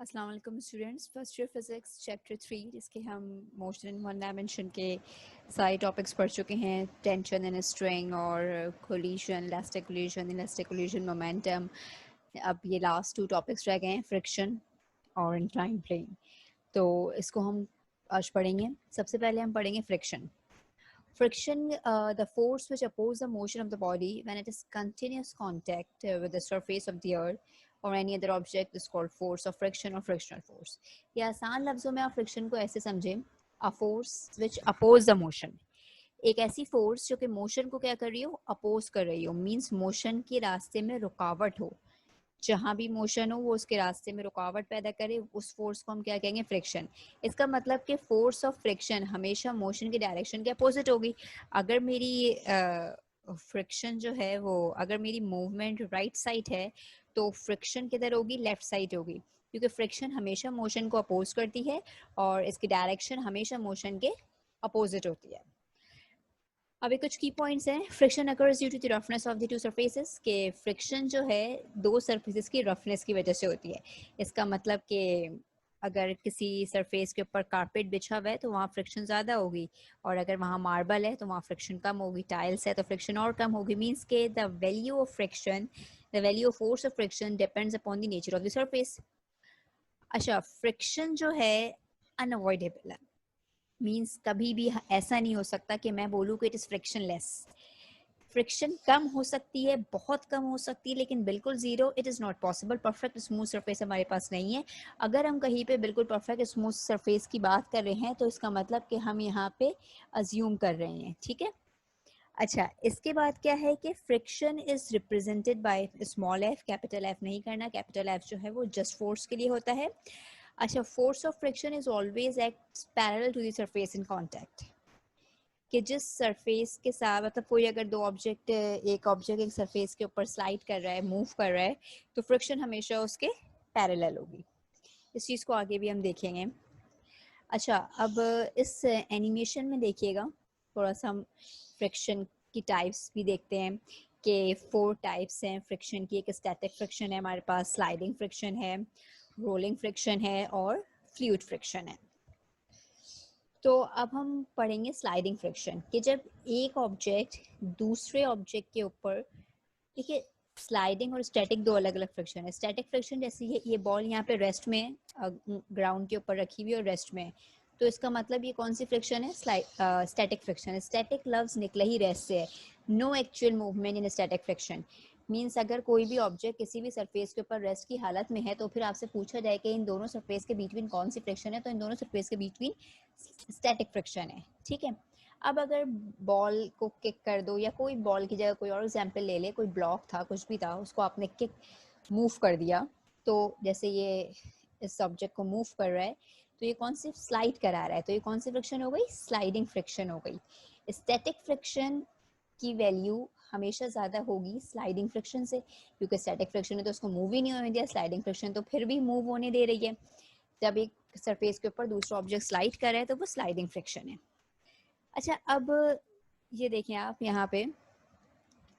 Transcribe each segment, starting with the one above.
अस्सलाम वालेकुम students, first year physics chapter 3 जिसके हम मोशन इन वन डायमेंशन के सारे टॉपिक्स पढ़ चुके हैं। टेंशन इन स्ट्रिंग और कोलिशन, इलास्टिक कोलिशन, मोमेंटम। अब ये लास्ट 2 टॉपिक्स रह गए हैं, फ्रिक्शन और इंक्लाइन प्लेन। तो इसको हम आज पढ़ेंगे। सबसे पहले हम पढ़ेंगे friction. Friction, the force which opposes the motion of the body when it is continuous contact with the surface of the earth or any other object is called force of friction or frictional force. या आसान लफ्जों में आप friction को ऐसे समझें, a force which oppose the motion. एक ऐसी force जो कि मोशन को क्या कर रही हो, अपोज कर रही हो, मींस मोशन के रास्ते में रुकावट हो। जहाँ भी मोशन हो वो उसके रास्ते में रुकावट पैदा करे, उस फोर्स को हम क्या कहेंगे, फ्रिक्शन। इसका मतलब कि फोर्स ऑफ फ्रिक्शन हमेशा मोशन की डायरेक्शन के अपोजिट होगी। अगर मेरी फ्रिक्शन जो है वो, अगर मेरी मूवमेंट राइट साइड है तो फ्रिक्शन किधर होगी, लेफ्ट साइड होगी, क्योंकि फ्रिक्शन हमेशा मोशन को अपोज करती है और इसकी डायरेक्शन हमेशा मोशन के अपोजिट होती है। अभी कुछ की पॉइंट्स हैं। Friction occurs due to the roughness of the two surfaces, के फ्रिक्शन जो है दो सरफेसेस की रफनेस की वजह से होती है। इसका मतलब कि अगर किसी सरफेस के ऊपर कारपेट बिछा हुआ है तो वहाँ फ्रिक्शन ज़्यादा होगी, और अगर वहाँ मार्बल है तो वहाँ फ्रिक्शन कम होगी, टाइल्स है तो फ्रिक्शन और कम होगी। मीन्स के the value of friction, the value of force of friction depends upon the nature of the surface. अच्छा, फ्रिक्शन जो है अनअवॉइडेबल है, मीन्स कभी भी ऐसा नहीं हो सकता कि मैं बोलूँ कि इट इज़ फ्रिक्शनलेस। फ्रिक्शन कम हो सकती है, बहुत कम हो सकती है, लेकिन बिल्कुल zero it is not possible. Perfect smooth surface हमारे पास नहीं है। अगर हम कहीं पे बिल्कुल परफेक्ट स्मूथ सरफेस की बात कर रहे हैं तो इसका मतलब कि हम यहाँ पे अज्यूम कर रहे हैं, ठीक है। अच्छा, इसके बाद क्या है कि friction is represented by small F, capital F नहीं करना। कैपिटल एफ जो है वो जस्ट फोर्स के लिए होता है। अच्छा, force of friction is always act parallel to the surface in contact, कि जिस सरफेस के साथ, मतलब कोई अगर दो ऑब्जेक्ट, एक ऑब्जेक्ट एक सरफेस के ऊपर स्लाइड कर रहा है, मूव कर रहा है, तो फ्रिक्शन हमेशा उसके पैरेलल होगी। इस चीज़ को आगे भी हम देखेंगे। अच्छा, अब इस एनिमेशन में देखिएगा, थोड़ा सा हम फ्रिक्शन की टाइप्स भी देखते हैं कि 4 टाइप्स हैं फ्रिक्शन की। एक स्टैटिक फ्रिक्शन है हमारे पास, स्लाइडिंग फ्रिक्शन है, रोलिंग फ्रिक्शन है और फ्लूइड फ्रिक्शन है। तो अब हम पढ़ेंगे स्लाइडिंग फ्रिक्शन, कि जब एक ऑब्जेक्ट दूसरे ऑब्जेक्ट के ऊपर, देखिए स्लाइडिंग और स्टैटिक दो अलग अलग फ्रिक्शन है। स्टैटिक फ्रिक्शन जैसे ये बॉल यहाँ पे रेस्ट में है, ग्राउंड के ऊपर रखी हुई और रेस्ट में है, तो इसका मतलब ये कौन सी फ्रिक्शन है, स्टैटिक फ्रिक्शन है। स्टैटिक लफ्ज निकला ही रेस्ट से है। No actual movement in static friction. Means अगर कोई भी ऑब्जेक्ट किसी भी सरफेस के ऊपर रेस्ट की हालत में है तो फिर आपसे पूछा जाए कि इन दोनों सरफेस के बीच में कौन सी फ्रिक्शन है, तो इन दोनों सरफेस के बीच में स्टैटिक फ्रिक्शन है, ठीक है। अब अगर बॉल को किक कर दो, या कोई बॉल की जगह कोई और एग्जांपल ले ले, कोई ब्लॉक था, कुछ भी था, उसको आपने किक मूव कर दिया, तो जैसे ये इस ऑब्जेक्ट को मूव कर रहा है तो ये कौन सी स्लाइड करा रहा है, तो ये कौन सी फ्रिक्शन हो गई, स्लाइडिंग फ्रिक्शन हो गई। स्टैटिक फ्रिक्शन की वैल्यू हमेशा ज़्यादा होगी स्लाइडिंग फ्रिक्शन से, क्योंकि स्टैटिक फ्रिक्शन है तो उसको मूव ही नहीं होने दिया, स्लाइडिंग फ्रिक्शन तो फिर भी मूव होने दे रही है। जब एक सरफेस के ऊपर दूसरा ऑब्जेक्ट स्लाइड कर रहा है तो वो स्लाइडिंग फ्रिक्शन है। अच्छा, अब ये देखें आप यहाँ पे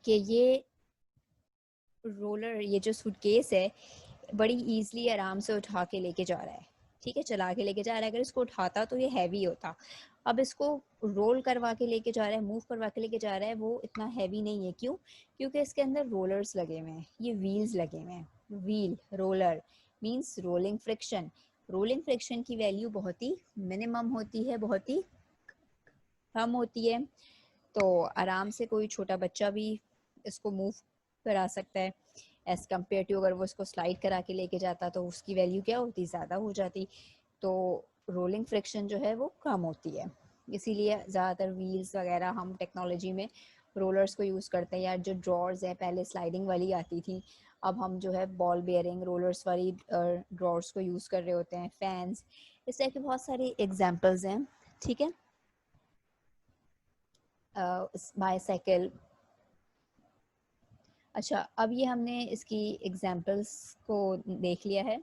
कि ये रोलर, ये जो सूटकेस है, बड़ी इजीली आराम से उठा के लेके जा रहा है, ठीक है, चला के लेके जा रहा है। अगर इसको उठाता तो ये हैवी होता। अब इसको रोल करवा के लेके जा रहा है, मूव करवा के लेके जा रहा है, वो इतना हैवी नहीं है। क्यों? क्योंकि इसके अंदर रोलर्स लगे हुए हैं, ये व्हील्स लगे हुए हैं। Wheel, roller means rolling friction. Rolling friction की वैल्यू बहुत ही मिनिमम होती है, बहुत ही कम होती है, तो आराम से कोई छोटा बच्चा भी इसको मूव करा सकता है। एज कम्पेयर टू अगर वो इसको स्लाइड करा के लेके जाता तो उसकी वैल्यू क्या होती, ज़्यादा हो जाती। तो रोलिंग फ्रिक्शन जो है वो कम होती है, इसीलिए ज़्यादातर व्हील्स वगैरह हम टेक्नोलॉजी में रोलर्स को यूज़ करते हैं। या जो ड्रॉर्स हैं, पहले स्लाइडिंग वाली आती थी, अब हम जो है बॉल बेयरिंग रोलर्स वाली ड्रॉर्स को यूज़ कर रहे होते हैं। फैंस, इस टाइप के बहुत सारी एग्जाम्पल्स हैं, ठीक है। बाईसाइकिल। अच्छा, अब ये हमने इसकी एग्जाम्पल्स को देख लिया है।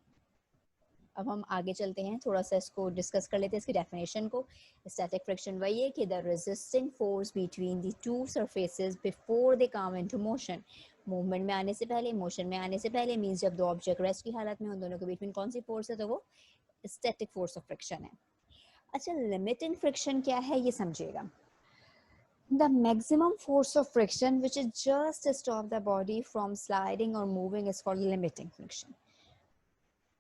अब हम आगे चलते हैं, थोड़ा सा इसको डिस्कस कर लेते हैं, इसकी डेफिनेशन को। स्टैटिक फ्रिक्शन वही है कि the resisting force between the two surfaces before they come into motion. Movement में आने से पहले, मोशन में आने से पहले, मींस जब दो ऑब्जेक्ट रेस्ट की हालत में उन दोनों के बीच में कौन सी फोर्स है, तो वो स्टैटिक फोर्स ऑफ फ्रिक्शन है। अच्छा, लिमिटिंग फ्रिक्शन क्या है ये समझिएगा। The maximum force of friction which is just to stop the body from sliding or moving is called limiting friction.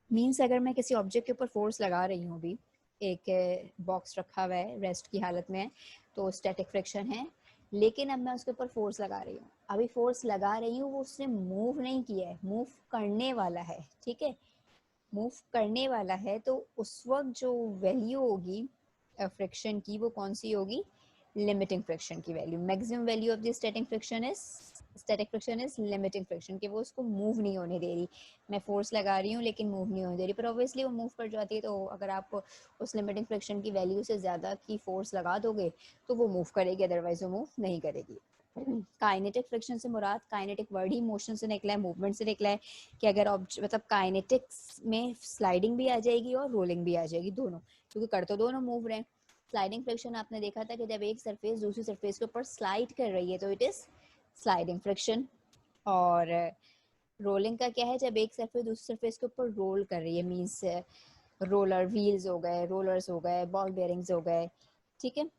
Means अगर मैं किसी ऑब्जेक्ट के ऊपर फोर्स लगा रही हूँ, अभी एक बॉक्स रखा हुआ है रेस्ट की हालत में, तो स्टैटिक फ्रिक्शन है, लेकिन अब मैं उसके ऊपर फोर्स लगा रही हूँ, अभी फोर्स लगा रही हूँ, वो उसने मूव नहीं किया है, मूव करने वाला है, ठीक है, मूव करने वाला है, तो उस वक्त जो वैल्यू होगी फ्रिक्शन की वो कौन सी होगी, लिमिटिंग फ्रिक्शन की value. Maximum value of the static friction is limiting friction, कि वो उसको मूव नहीं होने दे रही, मैं फोर्स लगा रही हूँ लेकिन मूव नहीं होने दे रही, पर ऑब्वियसली वो मूव कर जाती है, तो अगर आप उस लिमिटिंग फ्रिक्शन की वैल्यू से ज़्यादा की फोर्स लगा दोगे तो वो मूव करेगी, अदरवाइज वो मूव नहीं करेगी। काइनेटिक फ्रिक्शन से मुराद, काइनेटिक वर्ड ही मोशन से निकला है, मूवमेंट से निकला है, कि अगर मतलब काइनेटिक्स में स्लाइडिंग भी आ जाएगी और रोलिंग भी आ जाएगी, दोनों, क्योंकि कर तो दोनों मूव रहे हैं। स्लाइडिंग फ्रिक्शन आपने देखा था कि जब एक सरफेस दूसरी सरफेस के ऊपर स्लाइड कर रही है तो इट इज स्लाइडिंग फ्रिक्शन। और रोलिंग का क्या है, जब एक सरफेस दूसरी सरफेस के ऊपर रोल कर रही है, मीन्स रोलर व्हील्स हो गए, रोलर्स हो गए, बॉल बेयरिंग्स हो गए, ठीक है,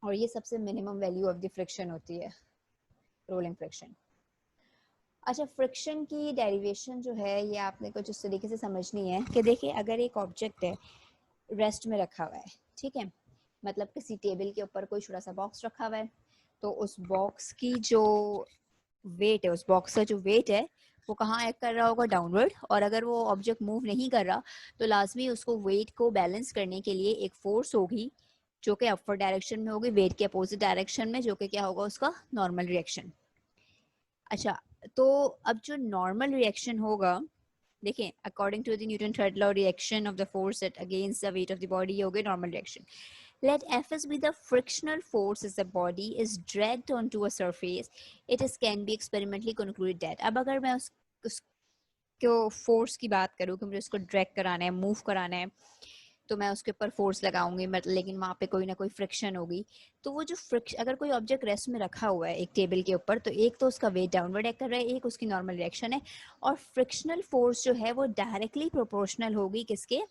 और ये सबसे minimum value of the friction होती है, रोलिंग फ्रिक्शन। अच्छा, फ्रिक्शन की डेरिवेशन जो है ये आपने कुछ इस तरीके से समझनी है कि देखिए, अगर एक ऑब्जेक्ट है रेस्ट में रखा हुआ है, ठीक है, मतलब किसी टेबल के ऊपर कोई छोटा सा बॉक्स रखा हुआ है, तो उस बॉक्स की जो वेट है, उस बॉक्स का जो वेट है वो कहाँ एक्ट कर रहा होगा, डाउनवर्ड, और अगर वो ऑब्जेक्ट मूव नहीं कर रहा तो लाजमी उसको वेट को बैलेंस करने के लिए एक फोर्स होगी जो कि अपवर्ड डायरेक्शन में होगी, वेट के अपोजिट डायरेक्शन में, जो कि क्या होगा, उसका नॉर्मल रिएक्शन। अच्छा, तो अब जो नॉर्मल रिएक्शन होगा, देखें, according to the Newton third law, reaction of the force at against the weight of the body हो गई normal reaction. Let Fs be the frictional force as the body is dragged onto a surface. It is can be experimentally concluded that. अब अगर मैं उसको force की बात करूँ कि मुझे उसको ड्रैग कराना है, मूव कराना है, तो मैं उसके ऊपर फोर्स लगाऊंगी, मतलब लेकिन वहाँ पे कोई ना कोई फ्रिक्शन होगी, तो वो जो फ्रिक्शन, अगर कोई ऑब्जेक्ट रेस्ट में रखा हुआ है एक टेबल के ऊपर, तो एक तो उसका वेट डाउनवर्ड एक्ट कर रहा है, एक उसकी नॉर्मल रिएक्शन है, और फ्रिक्शनल फोर्स जो है वो डायरेक्टली प्रोपोर्शनल होगी किसके,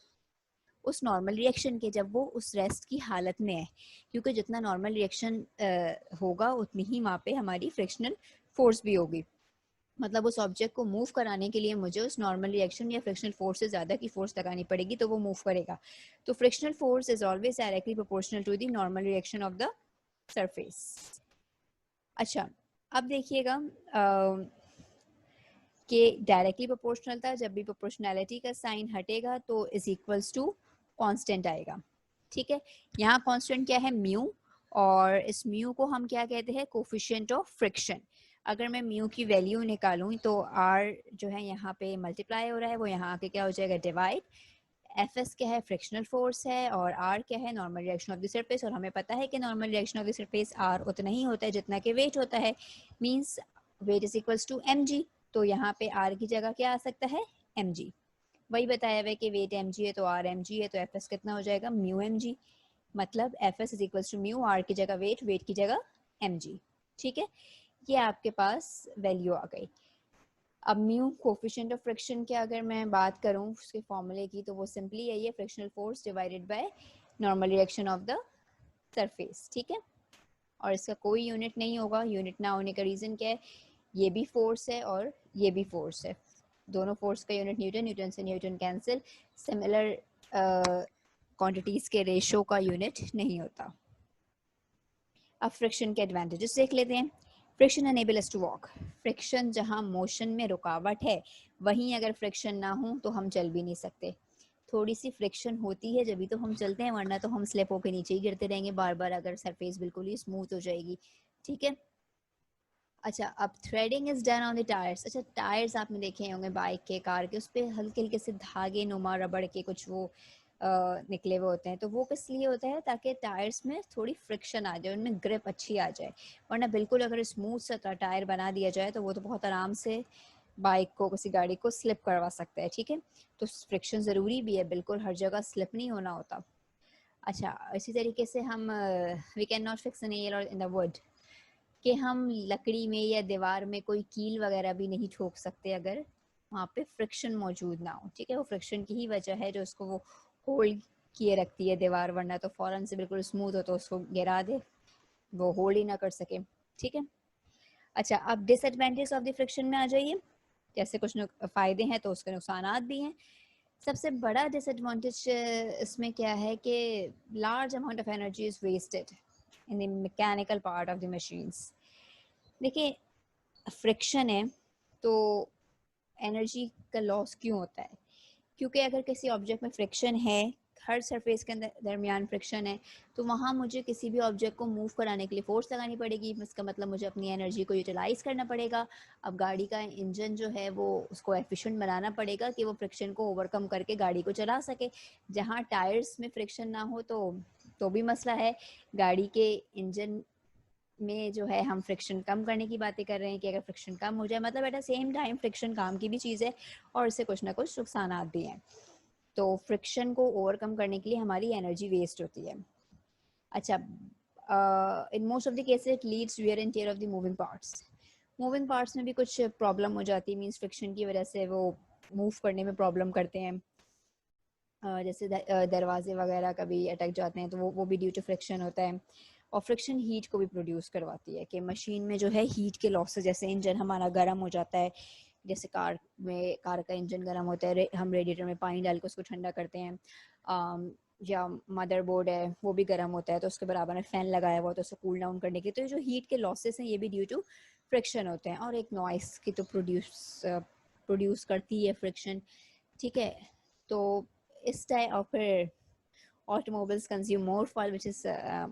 उस नॉर्मल रिएक्शन के, जब वो उस रेस्ट की हालत में है, क्योंकि जितना नॉर्मल रिएक्शन होगा उतनी ही वहाँ पे हमारी फ्रिक्शनल फोर्स भी होगी, मतलब उस ऑब्जेक्ट को मूव कराने के लिए मुझे उस नॉर्मल रिएक्शन या फ्रिक्शनल फोर्स से ज़्यादा की फोर्स लगानी पड़ेगी तो वो मूव करेगा। तो frictional force is always directly proportional to the normal reaction of the surface. अच्छा, अब देखिएगा कि डायरेक्टली प्रोपोर्शनल था, जब भी प्रोपोर्शनैलिटी का साइन हटेगा तो इज इक्वल्स टू कांस्टेंट आएगा, ठीक है। यहाँ कांस्टेंट क्या है, म्यू, और इस म्यू को हम क्या कहते हैं, कोफिशिएंट ऑफ फ्रिक्शन। अगर मैं म्यू की वैल्यू निकालूं तो आर जो है यहाँ पे मल्टीप्लाई हो रहा है, वो यहाँ आके क्या हो जाएगा, डिवाइड। एफ एस क्या है, फ्रिक्शनल फोर्स है, और आर क्या है, normal reaction of the surface, और हमें पता है कि normal reaction of the surface R उतना ही होता है जितना कि वेट होता है, means weight is equals to M G. तो यहाँ पे आर की जगह क्या आ सकता है, एम जी। वही बताया हुआ है कि वेट एम जी है तो आर एम जी है, तो एफ एस कितना हो जाएगा, म्यू एम जी। मतलब F S is equals to mu, R की जगह वेट, वेट की जगह एम जी, ठीक है। ये आपके पास वैल्यू आ गई। अब म्यू कोफिशिएंट ऑफ फ्रिक्शन की अगर मैं बात करूं उसके फॉर्मूले की, तो वो सिंपली यही है, frictional force divided by normal reaction of the surface, ठीक है। और इसका कोई यूनिट नहीं होगा, यूनिट ना होने का रीजन क्या है, ये भी फोर्स है और ये भी फोर्स है, दोनों फोर्स का यूनिट न्यूटन, न्यूटन से न्यूटन कैंसिल, सिमिलर क्वांटिटीज के रेशो का यूनिट नहीं होता। अब फ्रिक्शन के एडवांटेजेस देख लेते हैं। Friction enable us to walk, friction जहां मोशन में रुकावट है, वहीं अगर फ्रिक्शन ना हो तो हम चल भी नहीं सकते। थोड़ी सी फ्रिक्शन होती है जब तो हम चलते हैं, वरना तो हम स्लिप होकर नीचे ही गिरते रहेंगे बार बार, अगर सरफेस बिल्कुल ही स्मूथ हो जाएगी, ठीक है। अच्छा, अब threading is done on the tyres. अच्छा, टायर्स आपने देखे होंगे बाइक के, कार के, उस पर हल्के हल्के से धागे नुमा रबड़ के कुछ वो निकले हुए होते हैं, तो वो किस लिए होता है, ताकि टायर्स में थोड़ी फ्रिक्शन आ जाए, उनमें ग्रिप अच्छी आ जाए, वरना बिल्कुल अगर स्मूथ सा टायर बना दिया जाए तो वो तो बहुत आराम से बाइक को, किसी गाड़ी को स्लिप करवा सकता है, ठीक है। तो फ्रिक्शन ज़रूरी भी है, बिल्कुल हर जगह स्लिप नहीं होना होता। अच्छा, इसी तरीके से हम we can not fix a nail और इन द वुड, कि हम लकड़ी में या दीवार में कोई कील वगैरह भी नहीं ठोक सकते अगर वहाँ पे फ्रिक्शन मौजूद ना हो, ठीक है। वो फ्रिक्शन की ही वजह है जो उसको वो होल्ड किए रखती है दीवार, वरना तो फौरन से बिल्कुल स्मूथ हो तो उसको गिरा दे, वो होल्ड ही ना कर सके, ठीक है। अच्छा, अब डिसएडवांटेज ऑफ द फ्रिक्शन में आ जाइए। जैसे कुछ फायदे हैं तो उसके नुकसानात भी हैं। सबसे बड़ा डिसएडवांटेज इसमें क्या है कि large amount of energy is wasted in the mechanical part of the machines. देखिए, फ्रिक्शन है तो एनर्जी का लॉस क्यों होता है? क्योंकि अगर किसी ऑब्जेक्ट में फ्रिक्शन है, हर सरफेस के अंदर दरमियान फ्रिक्शन है, तो वहाँ मुझे किसी भी ऑब्जेक्ट को मूव कराने के लिए फोर्स लगानी पड़ेगी। इसका मतलब मुझे अपनी एनर्जी को यूटिलाइज करना पड़ेगा। अब गाड़ी का इंजन जो है वो उसको एफिशिएंट बनाना पड़ेगा कि वो फ्रिक्शन को ओवरकम करके गाड़ी को चला सके। जहाँ टायर्स में फ्रिक्शन ना हो तो भी मसला है। गाड़ी के इंजन में जो है हम फ्रिक्शन कम करने की बातें कर रहे हैं कि अगर फ्रिक्शन कम हो जाए, मतलब at the same time friction काम की भी चीज़ है और इससे कुछ ना कुछ नुकसान भी हैं। तो फ्रिक्शन को ओवरकम करने के लिए हमारी एनर्जी वेस्ट होती है। अच्छा, in most of the cases it leads wear and tear of the moving parts में भी कुछ प्रॉब्लम हो जाती है, मींस फ्रिक्शन की वजह से वो मूव करने में प्रॉब्लम करते हैं। जैसे दरवाजे वगैरह कभी अटक जाते हैं तो वो भी ड्यू टू फ्रिक्शन होता है। और फ्रिक्शन हीट को भी प्रोड्यूस करवाती है कि मशीन में जो है हीट के लॉसेस, जैसे इंजन हमारा गर्म हो जाता है, जैसे कार का इंजन गर्म होता है, हम रेडिएटर में पानी डाल के उसको ठंडा करते हैं, या मदरबोर्ड है वो भी गर्म होता है तो उसके बराबर में फ़ैन लगाया हुआ तो उसको कूल डाउन करने के लिए। तो ये जो हीट के लॉसेस हैं ये भी ड्यू टू फ्रिक्शन होते हैं। और एक नॉइस की तो प्रोड्यूस करती है फ्रिक्शन, ठीक है। तो इस टाइप और फिर automobiles consume more fuel which is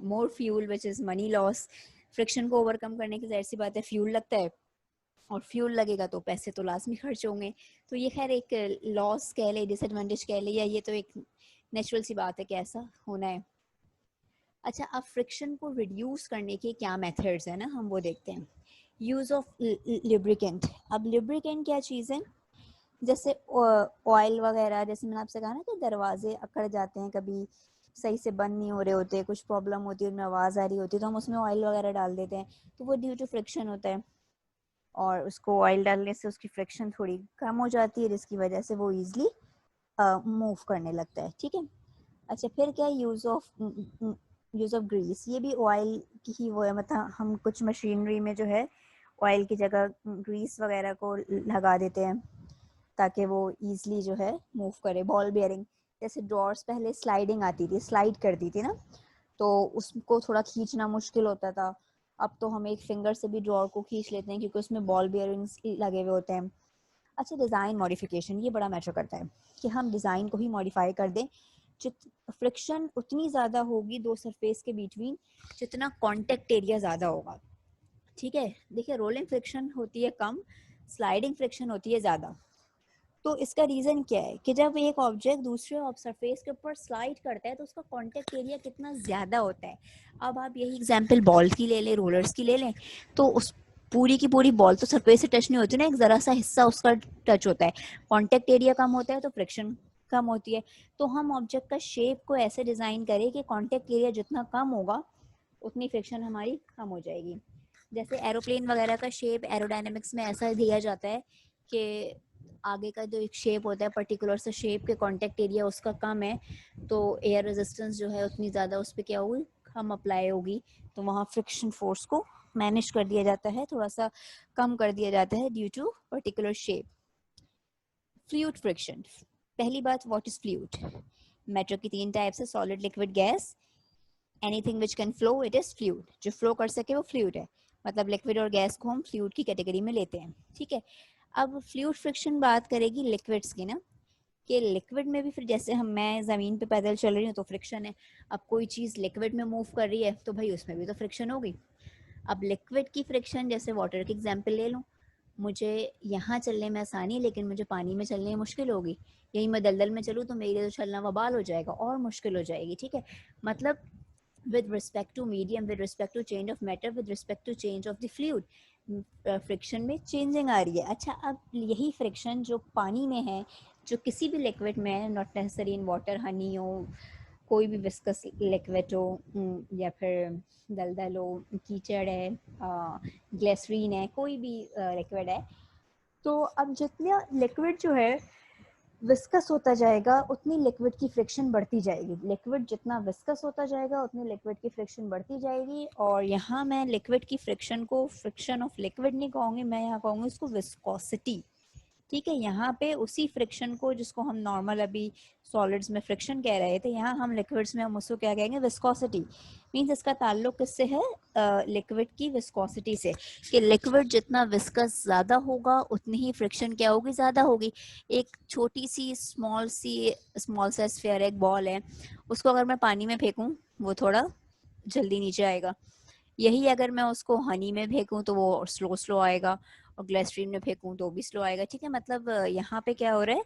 more fuel which is money loss। Friction को ओवरकम करने की जाहिर सी बात है फ्यूल लगता है, और फ्यूल लगेगा तो पैसे तो लाजमी खर्च होंगे। तो ये खैर एक लॉस कह ले, डिसएडवांटेज कह ले, या ये तो एक नेचुरल सी बात है कि ऐसा होना है। अच्छा, अब फ्रिक्शन को रिड्यूस करने के क्या मेथड्स हैं ना, हम वो देखते हैं। Use of lubricant. अब लिब्रिकेंट क्या चीज़ है? जैसे ऑयल वगैरह, जैसे मैंने आपसे कहा ना कि दरवाजे अकड़ जाते हैं, कभी सही से बंद नहीं हो रहे होते, कुछ प्रॉब्लम होती है, उनमें आवाज़ आ रही होती है तो हम उसमें ऑयल वगैरह डाल देते हैं, तो वो ड्यू टू फ्रिक्शन होता है। और उसको ऑयल डालने से उसकी फ्रिक्शन थोड़ी कम हो जाती है जिसकी वजह से वो ईजिली मूव करने लगता है, ठीक है। अच्छा, फिर क्या यूज़ ऑफ ग्रीस। ये भी ऑयल की ही वो है, मतलब हम कुछ मशीनरी में जो है ऑयल की जगह ग्रीस वगैरह को लगा देते हैं ताकि वो ईजिली जो है मूव करे। बॉल बेयरिंग, जैसे ड्रॉर्स पहले स्लाइडिंग आती थी, स्लाइड करती थी ना, तो उसको थोड़ा खींचना मुश्किल होता था। अब तो हम एक फिंगर से भी ड्रॉर को खींच लेते हैं क्योंकि उसमें बॉल बेयरिंग्स लगे हुए होते हैं। अच्छा, डिज़ाइन मॉडिफिकेशन, ये बड़ा मैटर करता है कि हम डिज़ाइन को ही मॉडिफाई कर दें। जित फ्रिक्शन उतनी ज़्यादा होगी दो सरफेस के बिटवीन जितना कॉन्टेक्ट एरिया ज़्यादा होगा, ठीक है। देखिए, रोलिंग फ्रिक्शन होती है कम, स्लाइडिंग फ्रिक्शन होती है ज़्यादा। तो इसका रीज़न क्या है कि जब एक ऑब्जेक्ट दूसरे सरफेस के ऊपर स्लाइड करता है तो उसका कॉन्टेक्ट एरिया कितना ज़्यादा होता है। अब आप यही एग्जांपल बॉल की ले लें, रोलर्स की ले लें, तो उस पूरी की पूरी बॉल तो सरफेस से टच नहीं होती ना, एक ज़रा सा हिस्सा उसका टच होता है। कॉन्टेक्ट एरिया कम होता है तो फ्रिक्शन कम होती है। तो हम ऑब्जेक्ट का शेप को ऐसे डिज़ाइन करें कि कॉन्टेक्ट एरिया जितना कम होगा उतनी फ्रिक्शन हमारी कम हो जाएगी। जैसे एरोप्लेन वगैरह का शेप एरोडायनेमिक्स में ऐसा दिया जाता है कि आगे का जो एक शेप होता है पर्टिकुलर सा शेप के कांटेक्ट एरिया उसका कम है, तो एयर रेजिस्टेंस जो है उतनी ज़्यादा उस पर क्या होगी, कम अप्लाई होगी, तो वहाँ फ्रिक्शन फोर्स को मैनेज कर दिया जाता है, थोड़ा सा कम कर दिया जाता है due to particular shape. Fluid friction. पहली बात, व्हाट इज फ्लूइड? मेट्रो की 3 टाइप्स है, solid, liquid, gas. Anything which can flow it is fluid. जो फ्लो कर सके वो फ्लूइड है, मतलब लिक्विड और गैस को हम फ्लूइड की कैटेगरी में लेते हैं, ठीक है। अब फ्लूइड फ्रिक्शन बात करेगी लिक्विड्स की ना, कि लिक्विड में भी फिर जैसे मैं ज़मीन पे पैदल चल रही हूँ तो फ्रिक्शन है। अब कोई चीज़ लिक्विड में मूव कर रही है तो भाई उसमें भी तो फ्रिक्शन होगी। अब लिक्विड की फ्रिक्शन, जैसे वाटर की एग्जांपल ले लूँ, मुझे यहाँ चलने में आसानी है लेकिन मुझे पानी में चलने में मुश्किल होगी। यही मैं दलदल में चलूँ तो मेरे लिए तो चलना वबाल हो जाएगा और मुश्किल हो जाएगी, ठीक है। मतलब with respect to medium, with respect to change of matter, with respect to change of the fluid, friction में चेंजिंग आ रही है। अच्छा, अब यही फ्रिक्शन जो पानी में है, जो किसी भी लिक्विड में है, not necessary in water, Honey हो, कोई भी विस्कस लिक्विड हो, या फिर दलदल हो, कीचड़ है, ग्लिसरीन है, कोई भी लिक्विड है, तो अब जितना लिक्विड जो है विस्कस होता जाएगा उतनी लिक्विड की फ्रिक्शन बढ़ती जाएगी। लिक्विड जितना विस्कस होता जाएगा उतनी लिक्विड की फ्रिक्शन बढ़ती जाएगी। और यहाँ मैं लिक्विड की फ्रिक्शन को फ्रिक्शन ऑफ लिक्विड नहीं कहूँगी, मैं यहाँ कहूँगी इसको विस्कोसिटी। ठीक है, यहाँ पे उसी फ्रिक्शन को जिसको हम नॉर्मल अभी सॉलिड्स में फ्रिक्शन कह रहे थे, यहाँ हम लिक्विड्स में हम उसको क्या कहेंगे, विस्कोसिटी। मीन्स इसका ताल्लुक किससे है, लिक्विड की विस्कोसिटी से, कि लिक्विड जितना विस्कस ज़्यादा होगा उतनी ही फ्रिक्शन क्या होगी, ज़्यादा होगी। एक छोटी सी स्मॉल सा स्फीयर, एक बॉल है, उसको अगर मैं पानी में फेंकूँ वो थोड़ा जल्दी नीचे आएगा। यही अगर मैं उसको हनी में फेंकूँ तो वो स्लो स्लो आएगा, और ग्लिसरीन में फेंकूँ तो भी स्लो आएगा। ठीक है, मतलब यहाँ पे क्या हो रहा है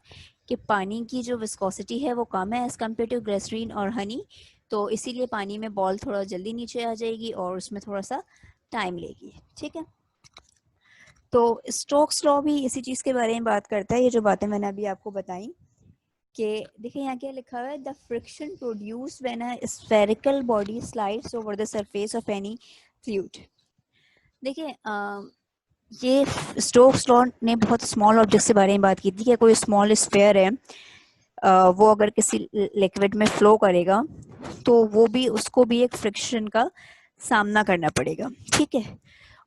कि पानी की जो विस्कोसिटी है वो कम है एज कम्पेयर टू ग्लिसरीन और हनी, तो इसीलिए पानी में बॉल थोड़ा जल्दी नीचे आ जाएगी और उसमें थोड़ा सा टाइम लेगी। ठीक है, तो स्टोक्स लॉ भी इसी चीज़ के बारे में बात करता है, ये जो बातें मैंने अभी आपको बताई। कि देखिए यहाँ क्या लिखा हुआ है, the friction produce when a spherical body slides over the surface of any fluid. देखिए ये स्टोक्स लॉ ने बहुत स्मॉल ऑब्जेक्ट के बारे में बात की थी कि कोई स्मॉल स्फेयर है, वो अगर किसी लिक्विड में फ्लो करेगा तो वो भी, उसको भी एक फ्रिक्शन का सामना करना पड़ेगा। ठीक है,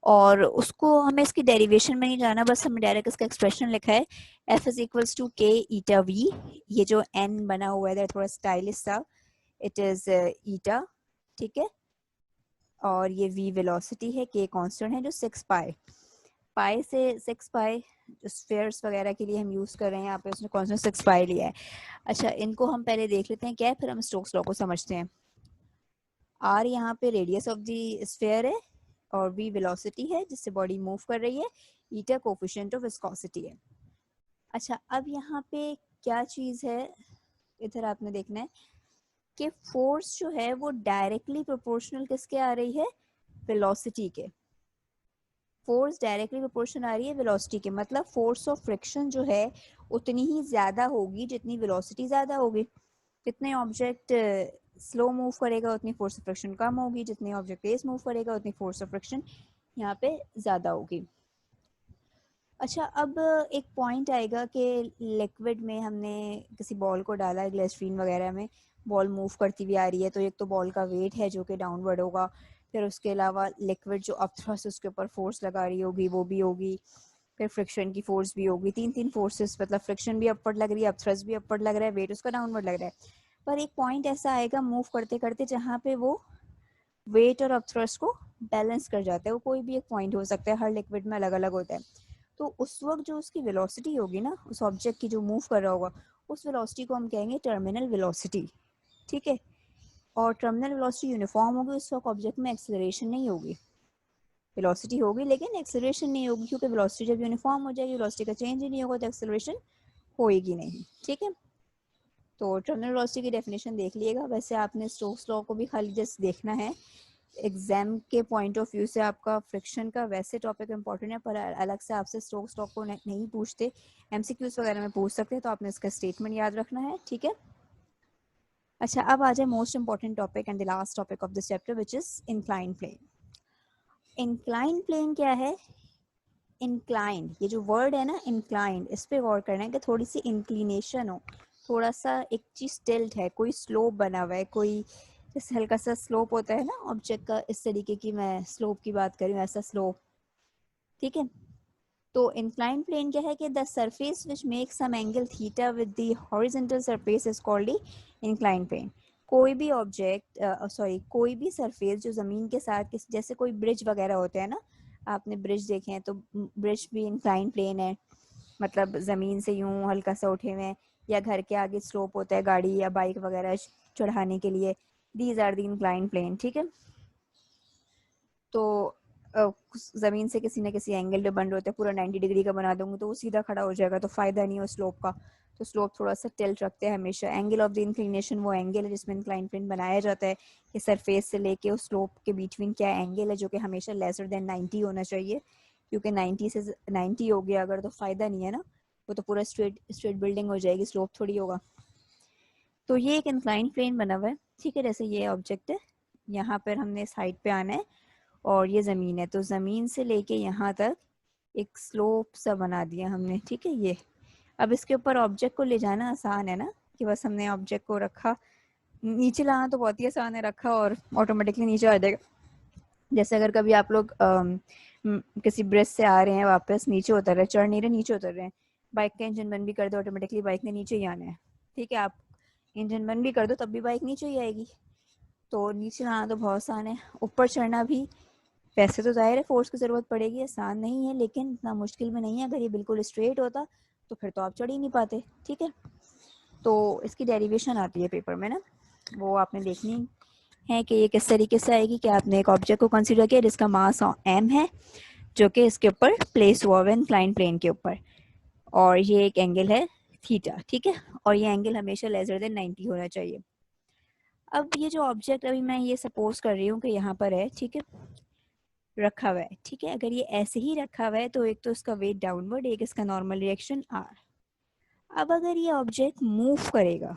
और उसको हमें इसकी डेरिवेशन में नहीं जाना, बस हमें डायरेक्ट इसका एक्सप्रेशन लिखा है, F इज इक्वल्स टू के ईटा वी। ये जो N बना हुआ है थोड़ा स्टाइलिश सा, इट इज ईटा। ठीक है, और ये V वेलोसिटी है, K कांस्टेंट है जो 6 पाई, पाई से 6 पाई स्फीयर्स वगैरह के लिए हम यूज कर रहे हैं, यहाँ पे उसने कांस्टेंट 6 पाई लिया है। अच्छा, इनको हम पहले देख लेते हैं क्या है, फिर हम स्टोक्स लॉ को समझते हैं। R यहाँ पे रेडियस ऑफ द स्फीयर है, और V वेलोसिटी है जिससे बॉडी मूव कर रही है, ईटा कोफिशिएंट ऑफ विस्कोसिटी है। अच्छा, अब यहाँ पे क्या चीज है, इधर आपने देखना है कि फोर्स जो है वो डायरेक्टली प्रोपोर्शनल किसके आ रही है, वेलोसिटी के। फोर्स डायरेक्टली प्रोपोर्शनल आ रही है वेलोसिटी के, मतलब फोर्स ऑफ फ्रिक्शन जो है उतनी ही ज्यादा होगी जितनी वेलोसिटी ज्यादा होगी। जितने ऑब्जेक्ट स्लो मूव करेगा उतनी फोर्स ऑफ फ्रिक्शन कम होगी, जितने ऑब्जेक्ट तेज मूव करेगा उतनी फोर्स ऑफ फ्रिक्शन यहाँ पे ज्यादा होगी। अच्छा, अब एक पॉइंट आएगा कि लिक्विड में हमने किसी बॉल को डाला है, ग्लिसरीन वगैरह में बॉल मूव करती हुई आ रही है, तो एक तो बॉल का वेट है जो कि डाउनवर्ड होगा, फिर उसके अलावा लिक्विड जो अपथ्रस्ट उसके ऊपर फोर्स लगा रही होगी वो भी होगी, फिर फ्रिक्शन की फोर्स भी होगी, तीन फोर्सेस, मतलब फ्रिक्शन भी अपवर्ड लग रही है, अपथ्रस्ट भी अपवर्ड लग रहा है, वेट उसका डाउनवर्ड लग रहा है। पर एक पॉइंट ऐसा आएगा मूव करते करते जहाँ पे वो वेट और अपथ्रस्ट को बैलेंस कर जाता है। वो कोई भी एक पॉइंट हो सकता है, हर लिक्विड में अलग अलग होता है। तो उस वक्त जो उसकी वेलोसिटी होगी ना, उस ऑब्जेक्ट की जो मूव कर रहा होगा, उस वेलोसिटी को हम कहेंगे टर्मिनल वेलोसिटी। ठीक है, और टर्मिनल वेलोसिटी यूनिफॉर्म होगी, उस वक्त ऑब्जेक्ट में एक्सेलरेशन नहीं होगी, वेलोसिटी होगी लेकिन एक्सेलरेशन नहीं होगी, क्योंकि वेलोसिटी जब यूनिफॉर्म हो जाएगी, वेलोसिटी का चेंज ही नहीं होगा तो एक्सेलरेशन होएगी नहीं। ठीक है, तो टर्मिनल वेलोसिटी की डेफिनेशन देख लिएगा। वैसे आपने स्टोक्स लॉ को भी खाली जस्ट देखना है, एग्जाम के पॉइंट ऑफ व्यू से आपका फ्रिक्शन का वैसे टॉपिक इंपॉर्टेंट है, पर अलग से आपसे स्टोक्स लॉ को नहीं पूछते, एमसीक्यूज वगैरह में पूछ सकते हैं, तो आपने इसका स्टेटमेंट याद रखना है। ठीक है, अच्छा, अब आ जाए most important topic and the last topic of this chapter, which is incline plane. Incline plane क्या है, इंक्लाइंड, ये जो वर्ड है ना इंक्लाइंड, इस पे गौर करना है कि थोड़ी सी इंक्लिनेशन हो, थोड़ा सा एक चीज टिल्ट है, कोई स्लोप बना हुआ है, कोई जैसे हल्का सा स्लोप होता है ना ऑब्जेक्ट का, इस तरीके की मैं स्लोप की बात करूँ, ऐसा स्लोप। ठीक है, तो इंक्लाइन प्लेन क्या है कि the surface which make some angle theta with the horizontal surface is called incline plane. कोई भी ऑब्जेक्ट, सॉरी, कोई भी सरफेस जो जमीन के साथ, जैसे कोई ब्रिज वगैरह होते हैं ना, आपने ब्रिज देखे हैं, तो ब्रिज भी इंक्लाइन प्लेन है, मतलब जमीन से यूं हल्का सा उठे हुए हैं, या घर के आगे स्लोप होता है गाड़ी या बाइक वगैरह चढ़ाने के लिए, these are the incline plane. ठीक है, तो जमीन से किसी न किसी एंगल पे बन रहे होते हैं, पूरा 90 डिग्री का बना दूंगी तो वो सीधा खड़ा हो जाएगा, तो फायदा नहीं है स्लोप का, तो स्लोप थोड़ा सा टिल्ट रखते हैं हमेशा। एंगल ऑफ द इंक्लिनेशन वो एंगल है जिसमें इंक्लाइन प्लेन बनाया जाता है, कि सरफेस से लेके उस स्लोप के बीच में क्या एंगल है, जो कि हमेशा लेसर देन 90 होना चाहिए। क्योंकि 90 से 90 हो गया अगर तो फ़ायदा नहीं है ना, वो तो पूरा स्ट्रेट बिल्डिंग हो जाएगी, स्लोप थोड़ी होगा। तो ये एक इंक्लाइन प्लेन बना हुआ है, ठीक है। जैसे ये ऑब्जेक्ट है, यहाँ पर हमने इस हाइट पे आना है और ये ज़मीन है, तो ज़मीन से लेके यहाँ तक एक स्लोप सा बना दिया हमने, ठीक है। ये अब इसके ऊपर ऑब्जेक्ट को ले जाना आसान है ना, कि बस हमने ऑब्जेक्ट को रखा, नीचे लाना तो बहुत ही आसान है, रखा और ऑटोमेटिकली नीचे आ जाएगा। जैसे अगर कभी आप लोग किसी ब्रिज से आ रहे हैं, वापस नीचे उतर रहे, चढ़ नहीं रहे, नीचे उतर रहे हैं, बाइक का इंजन बंद भी कर दो, ऑटोमेटिकली बाइक ने नीचे ही आना है, ठीक है। आप इंजन बंद भी कर दो तब भी बाइक नीचे ही आएगी। तो नीचे लाना तो बहुत आसान है, ऊपर चढ़ना भी वैसे तो जाहिर है फोर्स की ज़रूरत पड़ेगी, आसान नहीं है, लेकिन इतना मुश्किल भी नहीं है। अगर ये बिल्कुल स्ट्रेट होता तो फिर तो आप चढ़ ही नहीं पाते, ठीक है। तो इसकी डेरिवेशन आती है पेपर में ना, वो आपने देखनी है कि ये किस तरीके से आएगी। कि आपने एक ऑब्जेक्ट को कंसीडर किया जिसका मास m है, जो कि इसके ऊपर प्लेस हुआ है इंक्लाइन प्लेन के ऊपर, और ये एक एंगल है थीटा, ठीक है। और ये एंगल हमेशा लेसर देन 90 होना चाहिए। अब ये जो ऑब्जेक्ट अभी मैं ये सपोज कर रही हूँ कि यहाँ पर है, ठीक है, रखा हुआ है, ठीक है। अगर ये ऐसे ही रखा हुआ है तो एक तो इसका वेट डाउनवर्ड, एक इसका नॉर्मल रिएक्शन r। अब अगर ये ऑब्जेक्ट मूव करेगा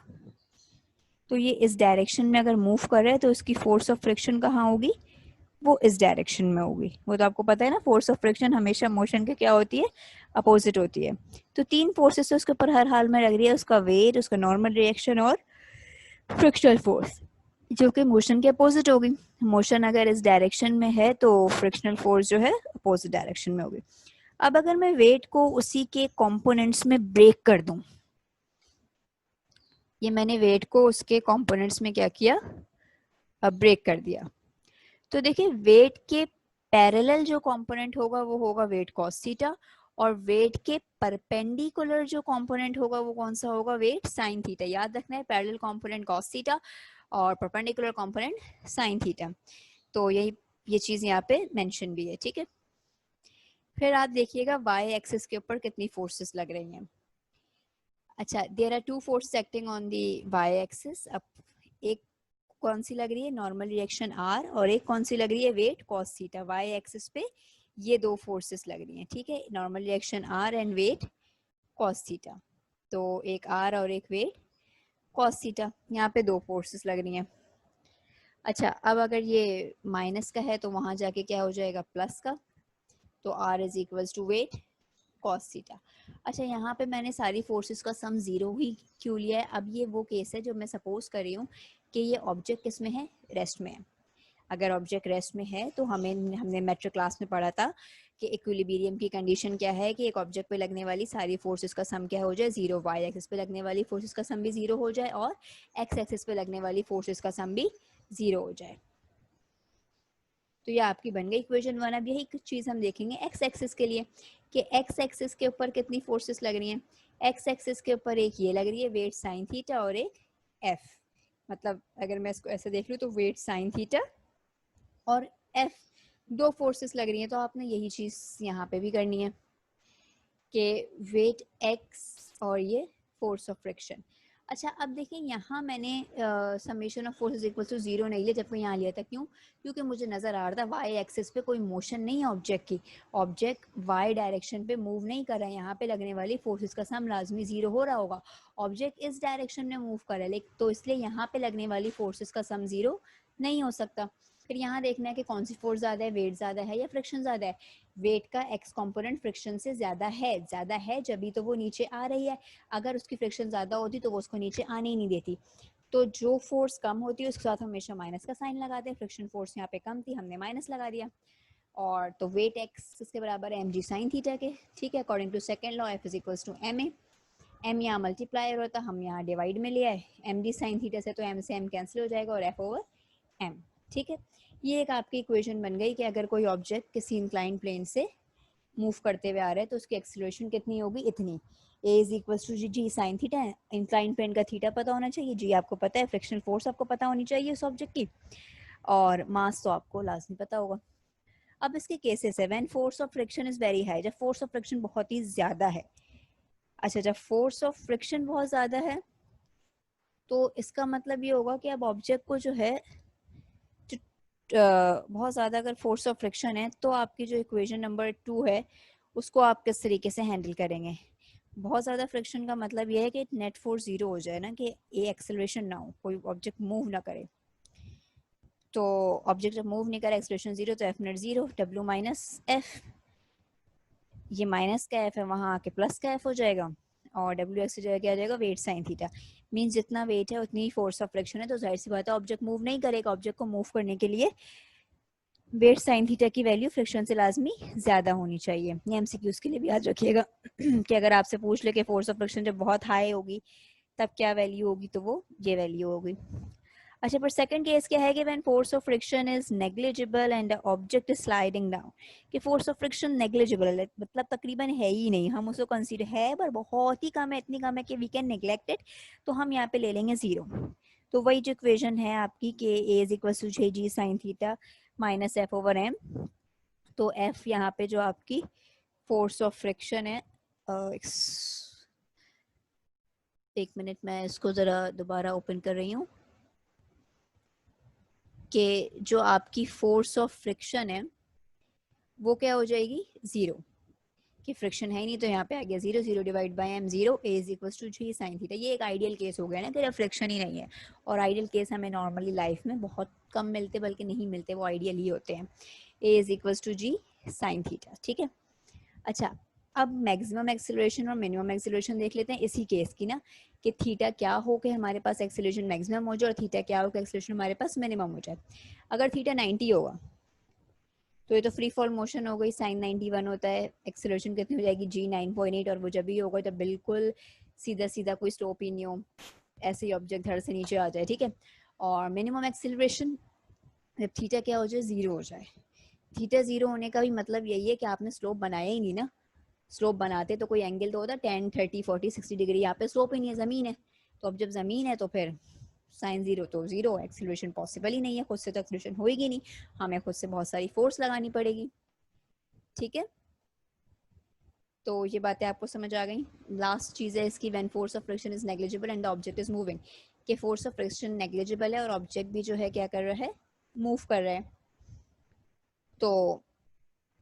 तो ये इस डायरेक्शन में अगर मूव कर रहा है तो इसकी फोर्स ऑफ फ्रिक्शन कहाँ होगी, वो इस डायरेक्शन में होगी। वो तो आपको पता है ना, फोर्स ऑफ फ्रिक्शन हमेशा मोशन के क्या होती है, अपोजिट होती है। तो तीन फोर्सेस तो उसके ऊपर हर हाल में लग रही है, उसका वेट, उसका नॉर्मल रिएक्शन और फ्रिक्शनल फोर्स, जो कि मोशन के अपोजिट होगी। मोशन अगर इस डायरेक्शन में है तो फ्रिक्शनल फोर्स जो है अपोजिट डायरेक्शन में होगी। अब अगर मैं वेट को उसी के कंपोनेंट्स में ब्रेक कर दूं, ये मैंने वेट को उसके कंपोनेंट्स में क्या किया, अब ब्रेक कर दिया, तो देखिए वेट के पैरेलल जो कंपोनेंट होगा वो होगा वेट कॉस थीटा, और वेट के परपेंडिकुलर जो कंपोनेंट होगा वो कौन सा होगा, वेट साइन थीटा। याद रखना है, पैरेलल कंपोनेंट कॉस थीटा और परपेंडिकुलर कंपोनेंट साइन थीटा। तो यही ये चीज यहाँ पे मेंशन भी है, ठीक है। फिर आप देखिएगा वाई एक्सिस के ऊपर कितनी फोर्सेस लग रही हैं। अच्छा, there are two forces acting on the Y axis. अब एक कौन सी लग रही है, नॉर्मल रिएक्शन आर, और एक कौन सी लग रही है, weight cos theta. Y axis पे ये दो फोर्सेस लग रही हैं, ठीक है, normal reaction R and weight cos theta. तो एक आर और एक वेट कॉस थीटा, यहाँ पे दो फोर्सेस लग रही हैं। अच्छा, अब अगर ये माइनस का है तो वहां जाके क्या हो जाएगा, प्लस का, तो R is equals to weight cos theta. अच्छा, यहाँ पे मैंने सारी फोर्सेस का सम जीरो ही क्यों लिया है, अब ये वो केस है जो मैं सपोज कर रही हूँ कि ये ऑब्जेक्ट किस में है, रेस्ट में है। अगर ऑब्जेक्ट रेस्ट में है तो हमने मेट्रिक क्लास में पढ़ा था कि इक्विलिब्रियम की कंडीशन क्या है, कि एक ऑब्जेक्ट पे लगने वाली सारी फोर्सेस का सम क्या हो जाए, जीरो। वाई एक्सिस पे लगने वाली फोर्सेस का सम भी जीरो हो जाए और एक्स एक्सिस पे लगने वाली फोर्सेस का सम भी जीरो हो जाए। तो ये आपकी बन गई इक्वेशन 1। अब यही चीज हम देखेंगे एक्स एक्सिस के लिए, कि एक्स एक्सिस के ऊपर कितनी फोर्सेस लग रही हैं। एक्स एक्सिस के ऊपर एक ये लग रही है वेट साइन थीटा और एक एफ, मतलब अगर मैं इसको ऐसे देख लूँ तो वेट साइन थीटा और एफ, दो फोर्सेस लग रही हैं। तो आपने यही चीज यहाँ पे भी करनी है कि वेट एक्स और ये फोर्स ऑफ फ्रिक्शन। अच्छा, अब देखिए यहाँ मैंने summation of forces equal to zero नहीं लिया, जबकि यहाँ लिया था। क्यों? क्योंकि मुझे नजर आ रहा था वाई एक्सिस पे कोई मोशन नहीं है ऑब्जेक्ट की, ऑब्जेक्ट वाई डायरेक्शन पे मूव नहीं कर रहा है, यहाँ पे लगने वाली फोर्सेस का सम लाजमी जीरो हो रहा होगा। ऑब्जेक्ट इस डायरेक्शन में मूव कर रहा है, लेकिन तो इसलिए यहाँ पे लगने वाली फोर्सेस का सम जीरो नहीं हो सकता। फिर यहाँ देखना है कि कौन सी फोर्स ज्यादा है, वेट ज्यादा है या फ्रिक्शन ज्यादा है। वेट का एक्स कंपोनेंट फ्रिक्शन से ज्यादा है जब तो वो नीचे आ रही है। अगर उसकी फ्रिक्शन ज्यादा होती तो वो उसको नीचे आने ही नहीं देती। तो जो फोर्स कम होती है उसके साथ हमेशा माइनस का साइन लगाते हैं। फ्रिक्शन फोर्स यहाँ पे कम थी, हमने माइनस लगा दिया। और तो वेट एक्स किसके बराबर है, एम जी साइन थीटा के, ठीक है, according to second law F is equals to M A. M यहाँ मल्टीप्लायर होता, हम यहाँ डिवाइड में ले आए, एम जी साइन थीटा से तो एम से एम कैंसिल हो जाएगा और एफ ओवर एम, ठीक है। ये एक आपकी इक्वेशन बन गई कि अगर कोई ऑब्जेक्ट किसी इंक्लाइन प्लेन से मूव करते हुए आ रहा है तो उसकी एक्सीलरेशन कितनी होगी, इतनी। A is equal to G sine theta है, इंक्लाइन प्लेन का थीटा पता होना चाहिए, जी आपको पता है, फ्रिक्शनल फोर्स आपको पता होनी चाहिए उस ऑब्जेक्ट की, और मास तो आपको लाजमी पता होगा। अब इसके केसेस है when force of friction is very high, जब फोर्स ऑफ फ्रिक्शन बहुत ही ज्यादा है। अच्छा, जब फोर्स ऑफ फ्रिक्शन बहुत ज्यादा है तो इसका मतलब ये होगा कि अब ऑब्जेक्ट को जो है बहुत ज़्यादा अगर फोर्स ऑफ फ्रिक्शन है तो आपकी जो इक्वेशन नंबर 2 है उसको आप किस तरीके से हैंडल करेंगे। बहुत ज़्यादा फ्रिक्शन का मतलब ये है कि नेट फोर्स ज़ीरो हो जाए ना, कि ए एक्सेलरेशन ना हो, कोई ऑब्जेक्ट मूव ना करे। तो ऑब्जेक्ट जब मूव नहीं करे, एक्सेलरेशन ज़ीरो, तो F net zero, W minus F, ये माइनस का एफ है वहाँ आके प्लस का एफ हो जाएगा, और डब्ल्यू एक्स की जगह क्या आ जाएगा, वेट साइन थीटा। मीन्स जितना वेट है उतनी ही फोर्स ऑफ फ्रिक्शन है, तो जाहिर सी बात है ऑब्जेक्ट मूव नहीं करेगा। ऑब्जेक्ट को मूव करने के लिए वेट साइन थीटा की वैल्यू फ्रिक्शन से लाजमी ज़्यादा होनी चाहिए। ये एमसीक्यूज के लिए भी याद रखिएगा कि अगर आपसे पूछ ले कि फोर्स ऑफ फ्रिक्शन जब बहुत हाई होगी तब क्या वैल्यू होगी, तो वो ये वैल्यू होगी। अच्छा, पर सेकंड केस क्या है कि when force of friction is negligible and object is sliding down, कि फोर्स ऑफ फ्रिक्शन नेग्लिजिबल है, मतलब तकरीबन है ही नहीं, हम उसको कंसीडर है पर बहुत ही कम है, इतनी कम है कि वी कैन नेग्लेक्ट इट, तो हम यहाँ पे ले लेंगे ज़ीरो। तो वही जो इक्वेशन है आपकी कि A is equal to J G sine theta minus F over M, तो एफ यहाँ पे जो आपकी फोर्स ऑफ फ्रिक्शन है, एक मिनट मैं इसको ज़रा दोबारा ओपन कर रही हूँ, कि जो आपकी फोर्स ऑफ फ्रिक्शन है वो क्या हो जाएगी, ज़ीरो, कि फ्रिक्शन है ही नहीं, तो यहाँ पे आ गया zero, zero divide by M zero, A is equal to G sine theta. ये एक आइडियल केस हो गया ना कि फ्रिक्शन ही नहीं है, और आइडियल केस हमें नॉर्मली लाइफ में बहुत कम मिलते, बल्कि नहीं मिलते, वो आइडियल ही होते हैं। A is equal to G sine theta, ठीक है। अच्छा, अब मैक्सिमम एक्सेलरेशन और मिनिमम एक्सेलरेशन देख लेते हैं इसी केस की ना, कि थीटा क्या हो कि हमारे पास एक्सेलरेशन मैक्सिमम हो जाए और थीटा क्या हो कि एक्सेलरेशन हमारे पास मिनिमम हो जाए। अगर थीटा 90 होगा तो ये तो फ्री फॉल मोशन हो गई, साइन 91 होता है, एक्सेलरेशन कितनी हो जाएगी, जी 9.8, और वो जब भी होगा तो बिल्कुल सीधा सीधा, कोई स्लोप ही नहीं हो, ऐसे ही ऑब्जेक्ट धड़ से नीचे आ जाए, ठीक है। और मिनिमम एक्सेलरेशन जब थीटा क्या हो जाए, ज़ीरो हो जाए। थीटा ज़ीरो होने का भी मतलब यही है कि आपने स्लोप बनाया ही नहीं ना, स्लोप बनाते तो कोई एंगल तो होता, 10 30 40 60 डिग्री, यहाँ पे स्लोप ही नहीं है, ज़मीन है। तो अब जब ज़मीन है तो फिर साइन ज़ीरो तो ज़ीरो, एक्सेलरेशन पॉसिबल ही नहीं है, खुद से तो एक्सेलरेशन होएगी नहीं, हमें खुद से बहुत सारी फोर्स लगानी पड़ेगी, ठीक है। तो ये बातें आपको समझ आ गई। लास्ट चीज़ है इसकी, when force of friction is negligible and the object is moving, कि फोर्स ऑफ फ्रिक्शन नेग्लिजिबल है और ऑब्जेक्ट भी जो है क्या कर रहा है, मूव कर रहा है। तो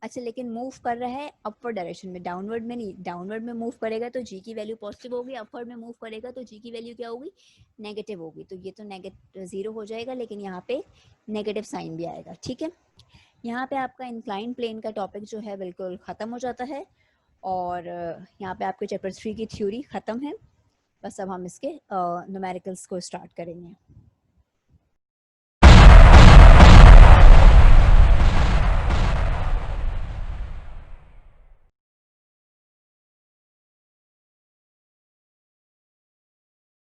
अच्छा, लेकिन मूव कर रहा है अपवर्ड डायरेक्शन में, डाउनवर्ड में नहीं। डाउनवर्ड में मूव करेगा तो जी की वैल्यू पॉजिटिव होगी, अपवर्ड में मूव करेगा तो जी की वैल्यू क्या होगी, नेगेटिव होगी। तो ये तो नेगेटिव ज़ीरो हो जाएगा, लेकिन यहाँ पे नेगेटिव साइन भी आएगा, ठीक है। यहाँ पे आपका इंक्लाइन प्लेन का टॉपिक जो है बिल्कुल ख़त्म हो जाता है, और यहाँ पे आपके चैप्टर 3 की थ्योरी ख़त्म है। बस अब हम इसके न्यूमेरिकल्स को स्टार्ट करेंगे।